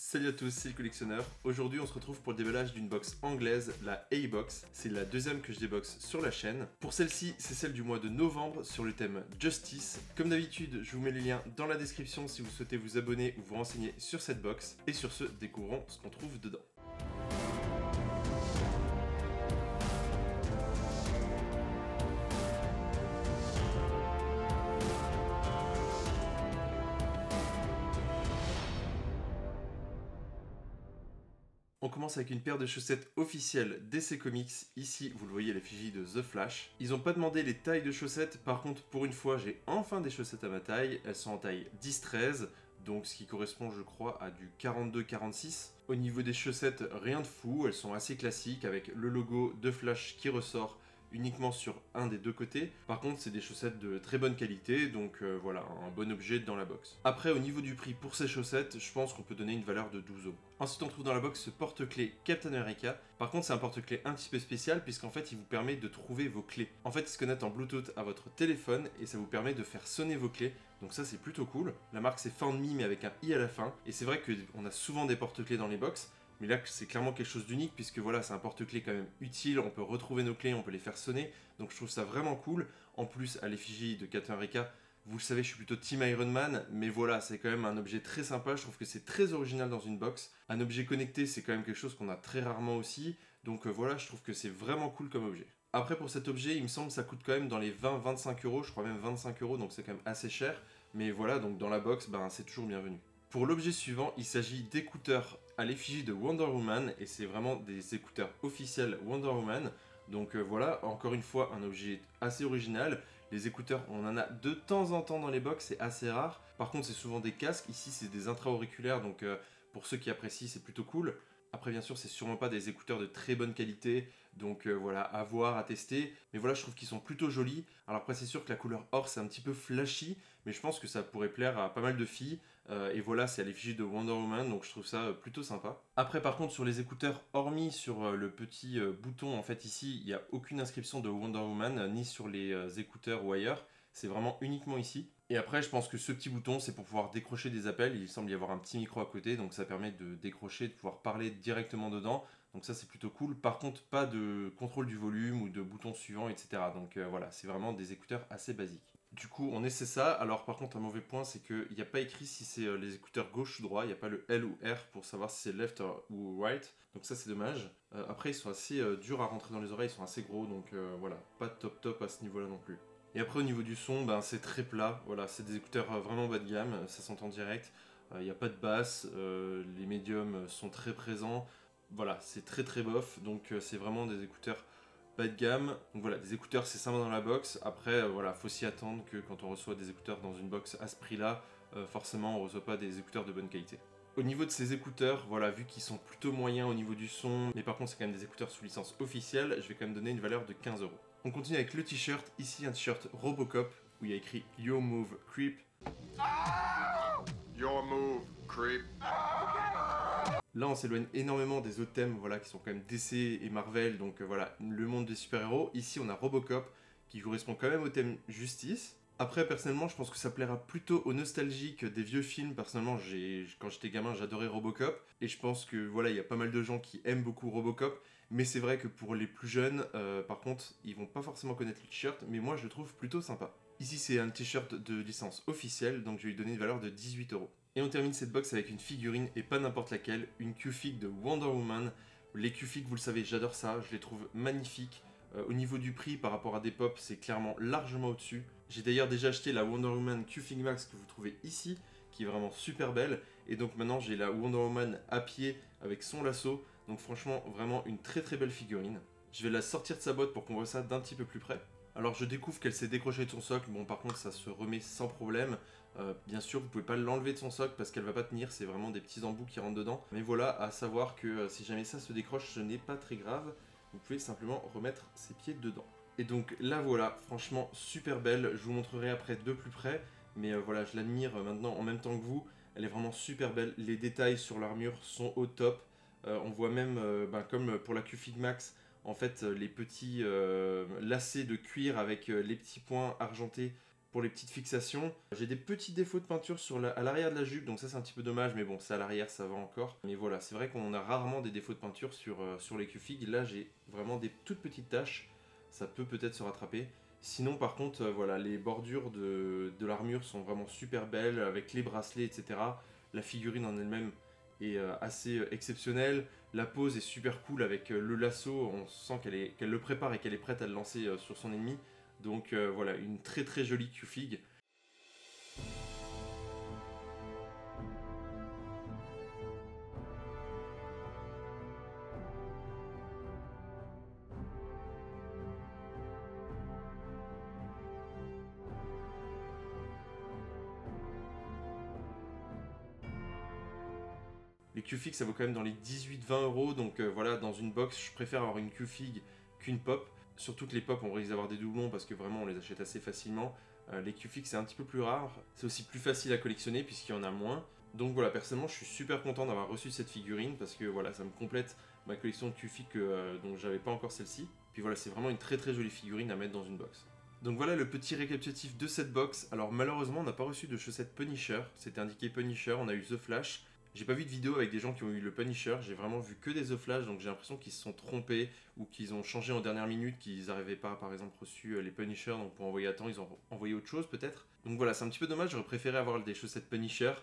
Salut à tous, c'est le collectionneur. Aujourd'hui on se retrouve pour le déballage d'une box anglaise, la A-Box. C'est la deuxième que je déboxe sur la chaîne. Pour celle-ci, c'est celle du mois de novembre sur le thème Justice. Comme d'habitude, je vous mets les liens dans la description si vous souhaitez vous abonner ou vous renseigner sur cette box. Et sur ce, découvrons ce qu'on trouve dedans. On commence avec une paire de chaussettes officielles DC Comics. Ici, vous le voyez, l'effigie de The Flash. Ils n'ont pas demandé les tailles de chaussettes. Par contre, pour une fois, j'ai enfin des chaussettes à ma taille. Elles sont en taille 10-13, donc ce qui correspond, je crois, à du 42-46. Au niveau des chaussettes, rien de fou. Elles sont assez classiques avec le logo de Flash qui ressort uniquement sur un des deux côtés. Par contre, c'est des chaussettes de très bonne qualité, donc voilà, un bon objet dans la box. Après, au niveau du prix pour ces chaussettes, je pense qu'on peut donner une valeur de 12 €. Ensuite, on trouve dans la box ce porte-clés Captain America. Par contre, c'est un porte-clés un petit peu spécial, puisqu'en fait, il vous permet de trouver vos clés. En fait, il se connecte en Bluetooth à votre téléphone, et ça vous permet de faire sonner vos clés. Donc ça, c'est plutôt cool. La marque, c'est Found Me, mais avec un i à la fin. Et c'est vrai qu'on a souvent des porte-clés dans les box, mais là, c'est clairement quelque chose d'unique, puisque voilà, c'est un porte-clés quand même utile, on peut retrouver nos clés, on peut les faire sonner, donc je trouve ça vraiment cool. En plus, à l'effigie de Captain America, vous le savez, je suis plutôt Team Iron Man, mais voilà, c'est quand même un objet très sympa, je trouve que c'est très original dans une box. Un objet connecté, c'est quand même quelque chose qu'on a très rarement aussi, donc voilà, je trouve que c'est vraiment cool comme objet. Après, pour cet objet, il me semble que ça coûte quand même dans les 20-25 €, je crois même 25 €, donc c'est quand même assez cher, mais voilà, donc dans la box, c'est toujours bienvenu. Pour l'objet suivant, il s'agit d'écouteurs à l'effigie de Wonder Woman, et c'est vraiment des écouteurs officiels Wonder Woman. Donc voilà, encore une fois, un objet assez original. Les écouteurs, on en a de temps en temps dans les box, c'est assez rare. Par contre, c'est souvent des casques. Ici, c'est des intra-auriculaires, donc pour ceux qui apprécient, c'est plutôt cool. Après, bien sûr, c'est sûrement pas des écouteurs de très bonne qualité, donc voilà, à voir, à tester. Mais voilà, je trouve qu'ils sont plutôt jolis. Alors après, c'est sûr que la couleur or, c'est un petit peu flashy, mais je pense que ça pourrait plaire à pas mal de filles. Et voilà, c'est à l'effigie de Wonder Woman, donc je trouve ça plutôt sympa. Après, par contre, sur les écouteurs, hormis sur le petit bouton, en fait, ici, il n'y a aucune inscription de Wonder Woman, ni sur les écouteurs ou ailleurs. C'est vraiment uniquement ici. Et après, je pense que ce petit bouton, c'est pour pouvoir décrocher des appels. Il semble y avoir un petit micro à côté, donc ça permet de décrocher, de pouvoir parler directement dedans. Donc ça, c'est plutôt cool. Par contre, pas de contrôle du volume ou de bouton suivant, etc. Donc voilà, c'est vraiment des écouteurs assez basiques. Du coup, on essaie ça. Alors par contre, un mauvais point, c'est qu'il n'y a pas écrit si c'est les écouteurs gauche ou droit. Il n'y a pas le L ou R pour savoir si c'est left ou right. Donc ça, c'est dommage. Après, ils sont assez durs à rentrer dans les oreilles. Ils sont assez gros, donc voilà, pas top à ce niveau-là non plus. Et après au niveau du son, c'est très plat, voilà, c'est des écouteurs vraiment bas de gamme, ça s'entend direct, il n'y a pas de basse, les médiums sont très présents, voilà, c'est très bof, donc c'est vraiment des écouteurs bas de gamme. Donc voilà, des écouteurs c'est sympa dans la box, après voilà, faut s'y attendre que quand on reçoit des écouteurs dans une box à ce prix-là, forcément on reçoit pas des écouteurs de bonne qualité. Au niveau de ces écouteurs, voilà, vu qu'ils sont plutôt moyens au niveau du son, mais par contre c'est quand même des écouteurs sous licence officielle, je vais quand même donner une valeur de 15 €. On continue avec le t-shirt, ici un t-shirt Robocop, où il y a écrit Your Move Creep. Your move, creep. Là on s'éloigne énormément des autres thèmes, voilà, qui sont quand même DC et Marvel, donc voilà, le monde des super-héros. Ici on a Robocop, qui correspond quand même au thème justice. Après, personnellement, je pense que ça plaira plutôt aux nostalgiques des vieux films. Personnellement, quand j'étais gamin, j'adorais Robocop. Et je pense que voilà, il y a pas mal de gens qui aiment beaucoup Robocop. Mais c'est vrai que pour les plus jeunes, par contre, ils vont pas forcément connaître le t-shirt. Mais moi, je le trouve plutôt sympa. Ici, c'est un t-shirt de licence officielle, donc je vais lui donner une valeur de 18 €. Et on termine cette box avec une figurine, et pas n'importe laquelle, une Q-Fig de Wonder Woman. Les Q-Fig, vous le savez, j'adore ça, je les trouve magnifiques. Au niveau du prix par rapport à des pop, c'est clairement largement au-dessus. J'ai d'ailleurs déjà acheté la Wonder Woman Q-Fig Max que vous trouvez ici, qui est vraiment super belle. Et donc maintenant j'ai la Wonder Woman à pied avec son lasso. Donc franchement, vraiment une très belle figurine. Je vais la sortir de sa boîte pour qu'on voit ça d'un petit peu plus près. Alors je découvre qu'elle s'est décrochée de son socle, bon par contre ça se remet sans problème. Bien sûr vous pouvez pas l'enlever de son socle parce qu'elle va pas tenir, c'est vraiment des petits embouts qui rentrent dedans. Mais voilà, à savoir que si jamais ça se décroche, ce n'est pas très grave. Vous pouvez simplement remettre ses pieds dedans. Et donc là voilà, franchement super belle, je vous montrerai après de plus près, mais voilà, je l'admire maintenant en même temps que vous, elle est vraiment super belle, les détails sur l'armure sont au top, on voit même, comme pour la Q-Fig Max, en fait les petits lacets de cuir avec les petits points argentés pour les petites fixations. J'ai des petits défauts de peinture à l'arrière de la jupe, donc ça c'est un petit peu dommage, mais bon, c'est à l'arrière, ça va encore. Mais voilà, c'est vrai qu'on a rarement des défauts de peinture sur les Q-Fig. Là, j'ai vraiment des toutes petites taches, ça peut peut-être se rattraper. Sinon, par contre, voilà, les bordures de l'armure sont vraiment super belles, avec les bracelets, etc. La figurine en elle-même est assez exceptionnelle. La pose est super cool avec le lasso, on sent qu'elle le prépare et qu'elle est prête à le lancer sur son ennemi. Donc voilà, une très très jolie Q-Fig. Les Q-Fig ça vaut quand même dans les 18-20 euros, donc voilà, dans une box, je préfère avoir une Q-Fig qu'une pop. Surtout que les pop, on risque d'avoir des doublons parce que vraiment on les achète assez facilement. Les Q-Fig c'est un petit peu plus rare, c'est aussi plus facile à collectionner puisqu'il y en a moins. Donc voilà, personnellement je suis super content d'avoir reçu cette figurine parce que voilà, ça me complète ma collection de Q-Fig dont j'avais pas encore celle-ci. Puis voilà, c'est vraiment une très très jolie figurine à mettre dans une box. Donc voilà le petit récapitulatif de cette box. Alors malheureusement on n'a pas reçu de chaussettes Punisher, c'était indiqué Punisher, on a eu The Flash. J'ai pas vu de vidéo avec des gens qui ont eu le Punisher, j'ai vraiment vu que des The Flash, donc j'ai l'impression qu'ils se sont trompés ou qu'ils ont changé en dernière minute, qu'ils n'arrivaient pas, par exemple, reçu les Punisher, donc pour envoyer à temps, ils ont envoyé autre chose peut-être. Donc voilà, c'est un petit peu dommage, j'aurais préféré avoir des chaussettes Punisher,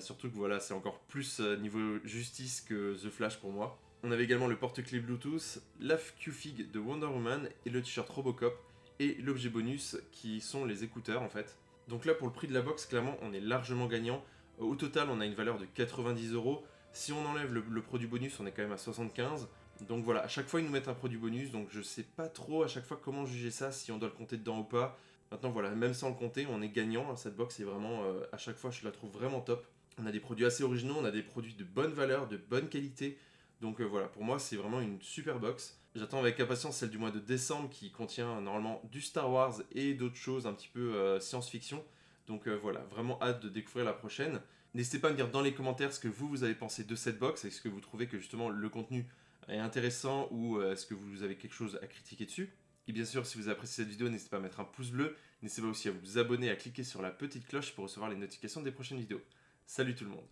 surtout que voilà, c'est encore plus niveau justice que The Flash pour moi. On avait également le porte-clés Bluetooth, la Q-Fig de Wonder Woman et le t-shirt Robocop et l'objet bonus qui sont les écouteurs en fait. Donc là, pour le prix de la box, clairement, on est largement gagnant. Au total, on a une valeur de 90 euros. Si on enlève le produit bonus, on est quand même à 75. Donc voilà, à chaque fois, ils nous mettent un produit bonus. Donc je sais pas trop à chaque fois comment juger ça, si on doit le compter dedans ou pas. Maintenant, voilà, même sans le compter, on est gagnant. Cette box est vraiment, à chaque fois, je la trouve vraiment top. On a des produits assez originaux, on a des produits de bonne valeur, de bonne qualité. Donc voilà, pour moi, c'est vraiment une super box. J'attends avec impatience celle du mois de décembre qui contient normalement du Star Wars et d'autres choses un petit peu science-fiction. Donc voilà, vraiment hâte de découvrir la prochaine. N'hésitez pas à me dire dans les commentaires ce que vous avez pensé de cette box. Est-ce que vous trouvez que justement le contenu est intéressant ou est-ce que vous avez quelque chose à critiquer dessus? Et bien sûr, si vous appréciez cette vidéo, n'hésitez pas à mettre un pouce bleu. N'hésitez pas aussi à vous abonner, à cliquer sur la petite cloche pour recevoir les notifications des prochaines vidéos. Salut tout le monde!